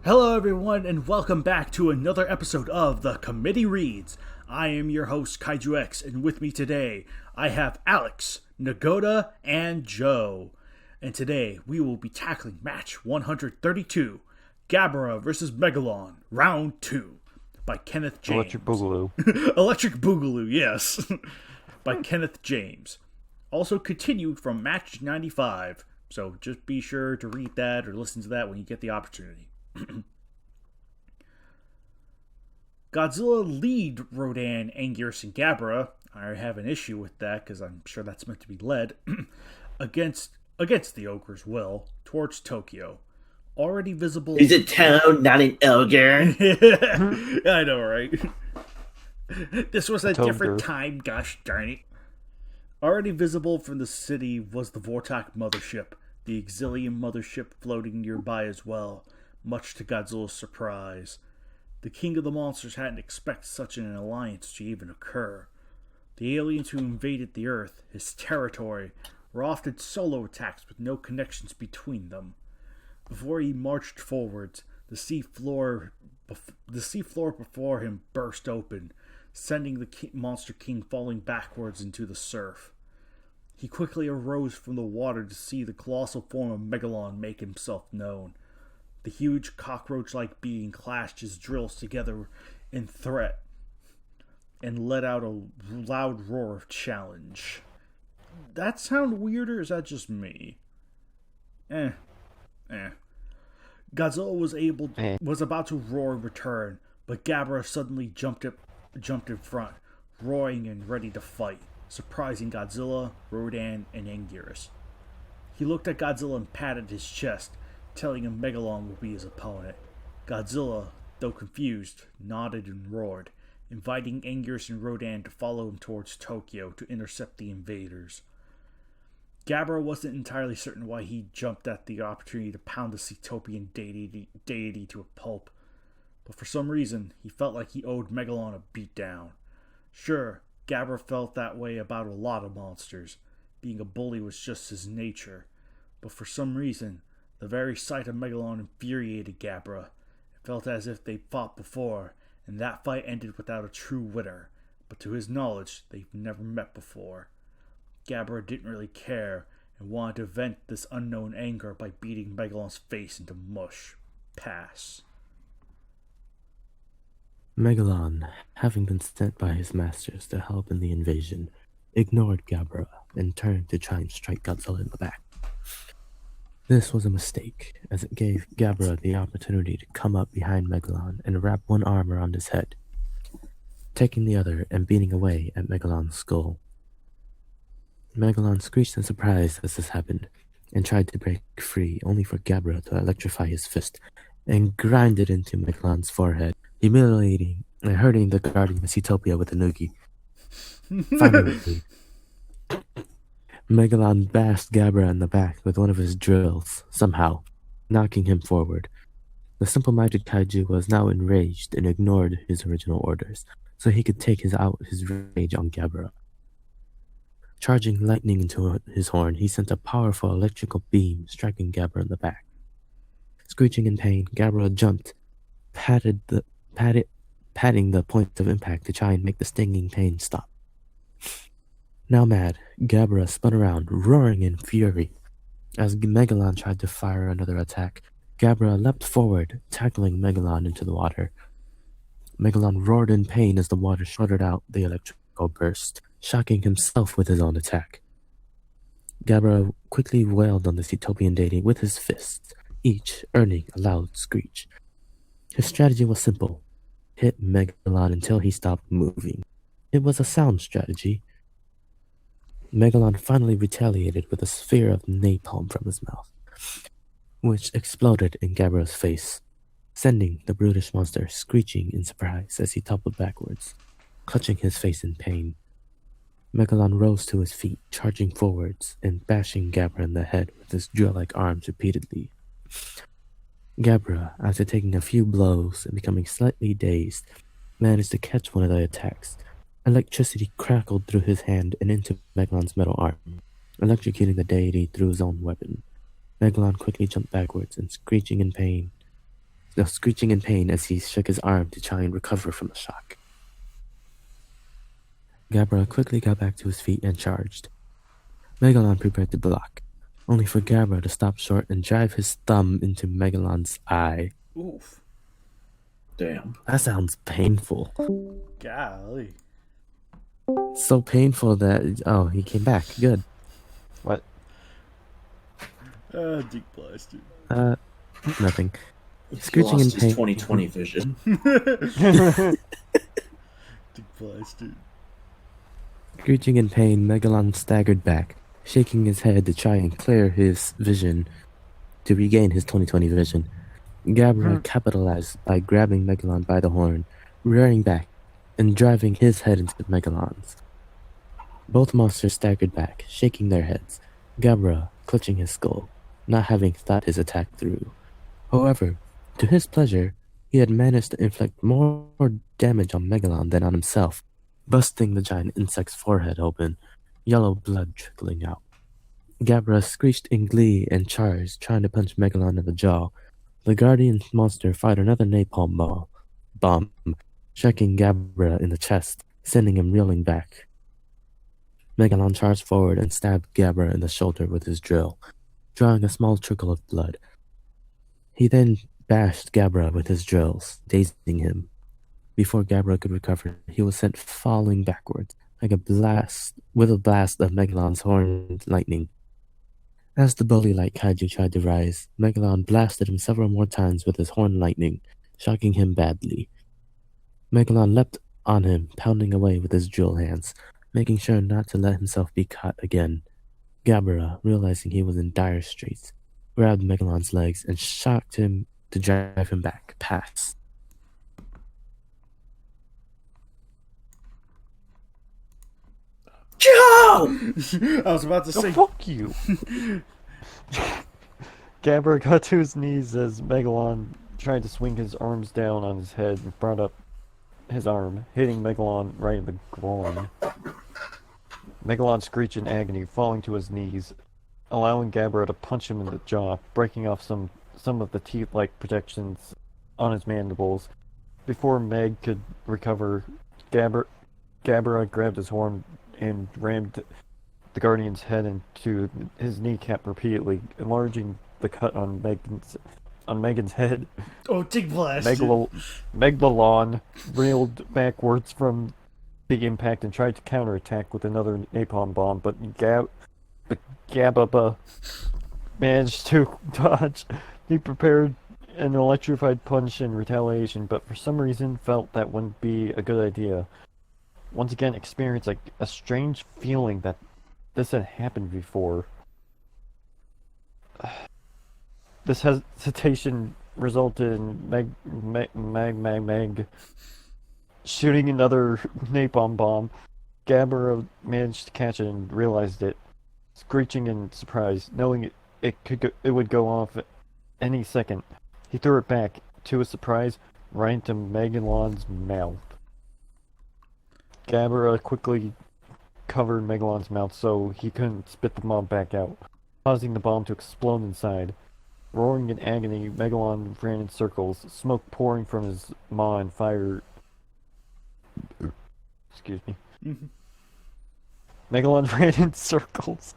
Hello, everyone, and welcome back to another episode of The Committee Reads. I am your host, KWCs, and with me today, I have Alex, Nagoda, and Joe. And today, we will be tackling match 132, Gabara vs. Megalon, round 2, by Kenneth James. Electric Boogaloo. Electric Boogaloo, yes. By Kenneth James. Also continued from match 95, so just be sure to read that or listen to that when you get the opportunity. Godzilla lead Rodan, Anguirus, and Gabara. I have an issue with that because I'm sure that's meant to be led against the ogre's will towards Tokyo. Already visible. He's a town, not an ogre. I know, right? This was a different time, gosh darn it. Already visible from the city was the Vortak mothership, the Exilium mothership floating nearby as well, much to Godzilla's surprise. The king of the monsters hadn't expected such an alliance to even occur. The aliens who invaded the Earth, his territory, were often solo attacks with no connections between them. Before he marched forwards, the sea floor before him burst open, sending the monster king falling backwards into the surf. He quickly arose from the water to see the colossal form of Megalon make himself known. The huge cockroach-like being clashed his drills together in threat and let out a loud roar of challenge. That sound weird, or is that just me? Godzilla was about to roar in return, but Gabara suddenly jumped in front, roaring and ready to fight, surprising Godzilla, Rodan, and Anguirus. He looked at Godzilla and patted his chest, telling him Megalon would be his opponent. Godzilla, though confused, nodded and roared, inviting Anguirus and Rodan to follow him towards Tokyo to intercept the invaders. Gabara wasn't entirely certain why he jumped at the opportunity to pound the Cetopian deity to a pulp, but for some reason, he felt like he owed Megalon a beatdown. Sure, Gabara felt that way about a lot of monsters. Being a bully was just his nature, but for some reason, the very sight of Megalon infuriated Gabara. It felt as if they'd fought before, and that fight ended without a true winner, but to his knowledge, they've never met before. Gabara didn't really care, and wanted to vent this unknown anger by beating Megalon's face into mush. Pass. Megalon, having been sent by his masters to help in the invasion, ignored Gabara and turned to try and strike Godzilla in the back. This was a mistake, as it gave Gabara the opportunity to come up behind Megalon and wrap one arm around his head, taking the other and beating away at Megalon's skull. Megalon screeched in surprise as this happened, and tried to break free, only for Gabara to electrify his fist and grind it into Megalon's forehead, humiliating and hurting the guardian of Cetopia with a noogie. Finally, Megalon bashed Gabara in the back with one of his drills, somehow, knocking him forward. The simple-minded Kaiju was now enraged and ignored his original orders, so he could take his rage on Gabara. Charging lightning into his horn, he sent a powerful electrical beam, striking Gabara in the back. Screeching in pain, Gabara jumped, patting the point of impact to try and make the stinging pain stop. Now mad, Gabara spun around, roaring in fury. As Megalon tried to fire another attack, Gabara leapt forward, tackling Megalon into the water. Megalon roared in pain as the water shuddered out the electrical burst, shocking himself with his own attack. Gabara quickly wailed on the Cetopian deity with his fists, each earning a loud screech. His strategy was simple: hit Megalon until he stopped moving. It was a sound strategy. Megalon finally retaliated with a sphere of napalm from his mouth, which exploded in Gabara's face, sending the brutish monster screeching in surprise as he toppled backwards, clutching his face in pain. Megalon rose to his feet, charging forwards and bashing Gabara in the head with his drill-like arms repeatedly. Gabara, after taking a few blows and becoming slightly dazed, managed to catch one of the attacks. Electricity crackled through his hand and into Megalon's metal arm, electrocuting the deity through his own weapon. Megalon quickly jumped backwards and, screeching in pain, screeching in pain as he shook his arm to try and recover from the shock. Gabara quickly got back to his feet and charged. Megalon prepared to block, only for Gabara to stop short and drive his thumb into Megalon's eye. Oof. Damn. That sounds painful. Golly. So painful that... Oh, he came back. Good. What? Deep blasted. Nothing. He Screeching lost in his pain. 20/20 vision. Deep blasted. Screeching in pain, Megalon staggered back, shaking his head to try and clear his vision, to regain his 20/20 vision. Gabara capitalized by grabbing Megalon by the horn, rearing back, and driving his head into Megalon's. Both monsters staggered back, shaking their heads, Gabara clutching his skull, not having thought his attack through. However, to his pleasure, he had managed to inflict more damage on Megalon than on himself, busting the giant insect's forehead open, yellow blood trickling out. Gabara screeched in glee and charged, trying to punch Megalon in the jaw. The guardian monster fired another napalm bomb, striking Gabara in the chest, sending him reeling back. Megalon charged forward and stabbed Gabara in the shoulder with his drill, drawing a small trickle of blood. He then bashed Gabara with his drills, dazing him. Before Gabara could recover, he was sent falling backwards, like a blast of Megalon's horn lightning. As the bully-like Kaiju tried to rise, Megalon blasted him several more times with his horn lightning, shocking him badly. Megalon leapt on him, pounding away with his drill hands, making sure not to let himself be caught again. Gabara, realizing he was in dire straits, grabbed Megalon's legs and shocked him to drive him back past. Joe! I was about to Oh, say. fuck you! Gabara got to his knees as Megalon tried to swing his arms down on his head and brought up his arm, hitting Megalon right in the groin. Megalon screeched in agony, falling to his knees, allowing Gabara to punch him in the jaw, breaking off some of the teeth-like protections on his mandibles. Before Meg could recover, Gabara grabbed his horn and rammed the Guardian's head into his kneecap repeatedly, enlarging the cut on Megan's head. Oh, Deep blasted. Megalon reeled backwards from the impact and tried to counterattack with another napalm bomb, but Gababa managed to dodge. He prepared an electrified punch in retaliation, but for some reason felt that wouldn't be a good idea. Once again experienced a strange feeling that this had happened before. This hesitation resulted in Meg shooting another napalm bomb. Gabara managed to catch it and realized it, screeching in surprise, knowing it would go off any second. He threw it back, to his surprise, right into Megalon's mouth. Gabara quickly covered Megalon's mouth so he couldn't spit the bomb back out, causing the bomb to explode inside. Roaring in agony, Megalon ran in circles, smoke pouring from his maw and fire. Excuse me. Megalon ran in circles,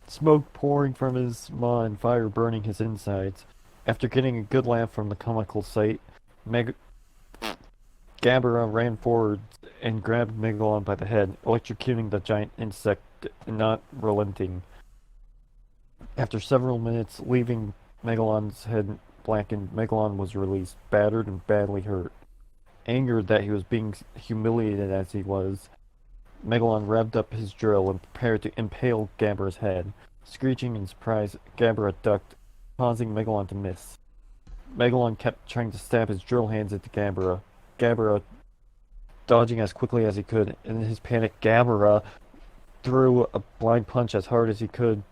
smoke pouring from his maw and fire burning his insides. After getting a good laugh from the comical sight, Gabara ran forward and grabbed Megalon by the head, electrocuting the giant insect, not relenting. After several minutes, leaving Megalon's head blackened, Megalon was released, battered and badly hurt. Angered that he was being humiliated as he was, Megalon revved up his drill and prepared to impale Gabara's head. Screeching in surprise, Gabara ducked, causing Megalon to miss. Megalon kept trying to stab his drill hands into Gabara. Gabara dodging as quickly as he could. In his panic, Gabara threw a blind punch as hard as he could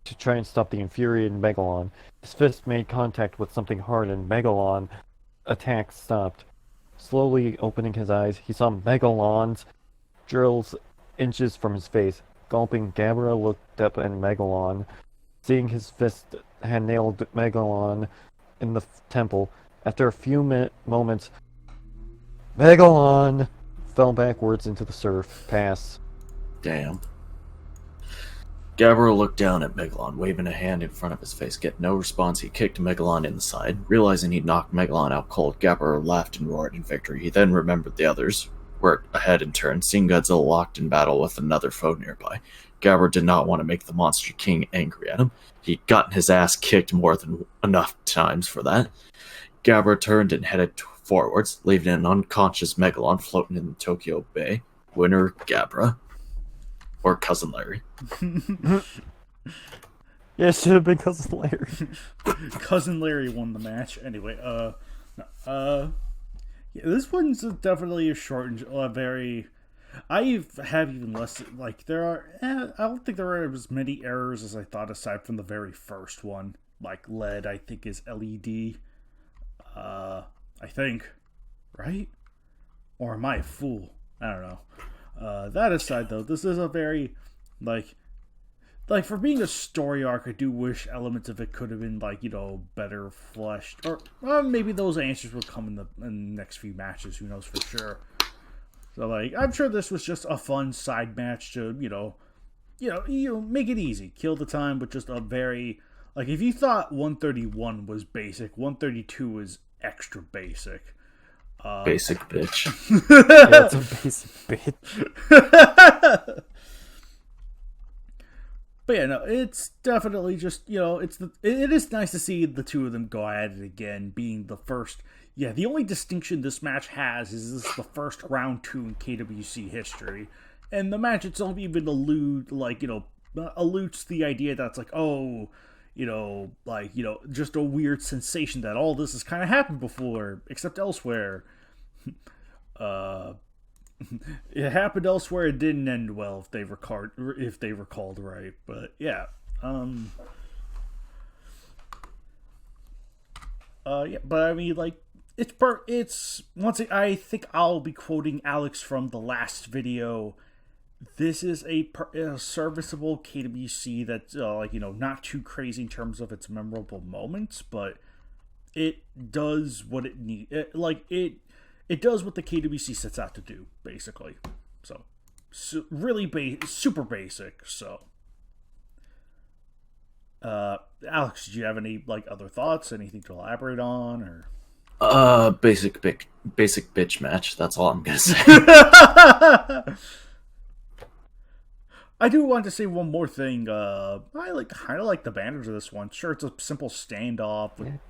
to try and stop the infuriated Megalon. His fist made contact with something hard and Megalon's attack stopped. Slowly opening his eyes, he saw Megalon's drills inches from his face. Gulping, Gabara looked up at Megalon. Seeing his fist had nailed Megalon in the temple, After a few moments, Megalon fell backwards into the surf. Pass. Damn. Gabara looked down at Megalon, waving a hand in front of his face. Get no response, he kicked Megalon in the side. Realizing he'd knocked Megalon out cold, Gabara laughed and roared in victory. He then remembered the others were ahead in turn, seeing Godzilla locked in battle with another foe nearby. Gabara did not want to make the Monster King angry at him. He'd gotten his ass kicked more than enough times for that. Gabara turned and headed forwards, leaving an unconscious Megalon floating in the Tokyo Bay. Winner, Gabara. Or Cousin Larry. Yeah, it should have been Cousin Larry. Cousin Larry won the match. Anyway, yeah, this one's definitely a short and very. I have even less. Like there are, I don't think there are as many errors as I thought. Aside from the very first one, like LED, I think is LED. I think, right? Or am I a fool? I don't know. That aside, though, this is a very, like for being a story arc, I do wish elements of it could have been, like, better fleshed. Or maybe those answers will come in the next few matches, who knows for sure. So, like, I'm sure this was just a fun side match to, make it easy. Kill the time, but just a very, like, if you thought 131 was basic, 132 is extra basic. Basic bitch. Yeah, it's a basic bitch. But yeah, no, it's definitely just, it is nice to see the two of them go at it again, being the first. Yeah, the only distinction this match has is this is the first round 2 in KWC history. And the match itself even alludes to the idea that's like, just a weird sensation that all this has kind of happened before, except elsewhere. It happened elsewhere. It didn't end well, if they recalled right. But yeah, yeah. But I mean, like, it's once I think I'll be quoting Alex from the last video. This is a serviceable KWC that's not too crazy in terms of its memorable moments, but it does what it needs. It does what the KWC sets out to do, basically. So really super basic. So, Alex, did you have any other thoughts? Anything to elaborate on, or? Basic bitch match. That's all I'm gonna say. I do want to say one more thing. I kind of like the banners of this one. Sure, it's a simple standoff with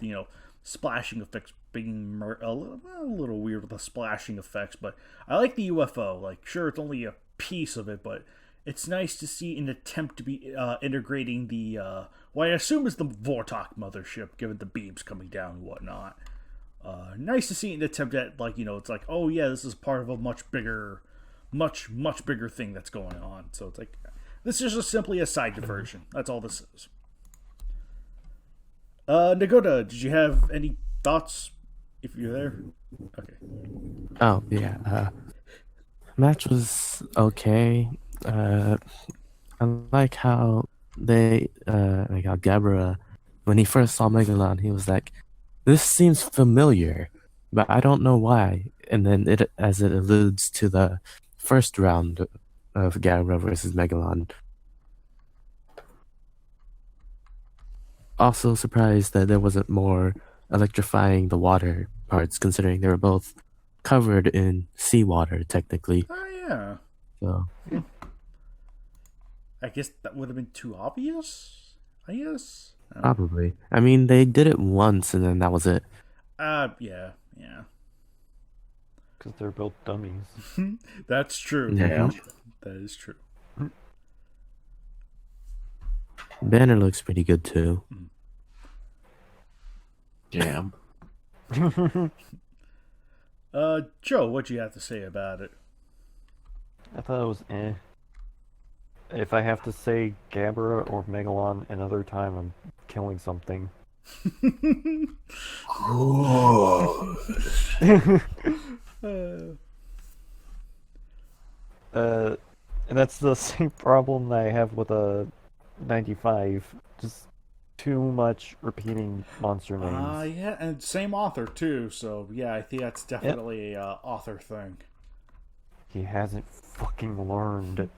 splashing effects being a little weird with the splashing effects, but I like the UFO. Like, sure, it's only a piece of it, but it's nice to see an attempt to be integrating the what I assume is the Vortok mothership, given the beams coming down and whatnot. Nice to see an attempt at it's like, oh yeah, this is part of a much bigger thing that's going on. So it's like, this is just simply a side diversion. That's all this is. Nagoda, did you have any thoughts? If you're there, okay. Oh yeah, match was okay. I like how they how Gabara, when he first saw Megalon, he was like, "This seems familiar, but I don't know why." And then it alludes to the first round of Gabara versus Megalon. Also surprised that there wasn't more electrifying the water parts, considering they were both covered in seawater, technically. Oh, yeah. So, I guess that would have been too obvious, I guess. Probably. I mean, they did it once and then that was it. Yeah. Because they're both dummies. That's true. Yeah. That is true. Banner looks pretty good too. Damn. Joe, what'd you have to say about it? I thought it was eh. If I have to say Gabara or Megalon another time, I'm killing something. And that's the same problem that I have with a 95. Just too much repeating monster names. Yeah, and same author too. So yeah, I think that's definitely a author thing. He hasn't fucking learned.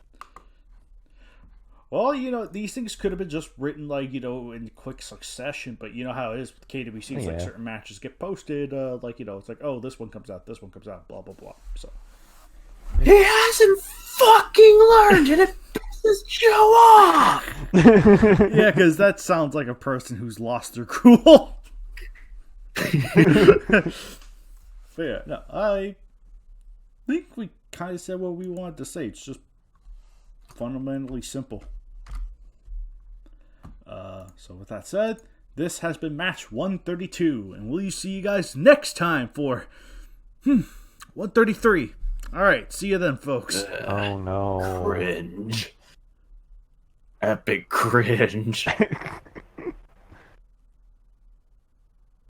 Well, these things could have been just written in quick succession, but you know how it is with KWCs. Yeah. Like certain matches get posted, it's like, oh, this one comes out, blah blah blah. So He hasn't fucking learned, and it pisses Joe off. yeah, because that sounds like a person who's lost their cool. But yeah, no, I think we kind of said what we wanted to say. It's just fundamentally simple. So with that said, this has been match 132, and we'll see you guys next time for 133. All right, see you then, folks. Oh no. Cringe. Epic cringe.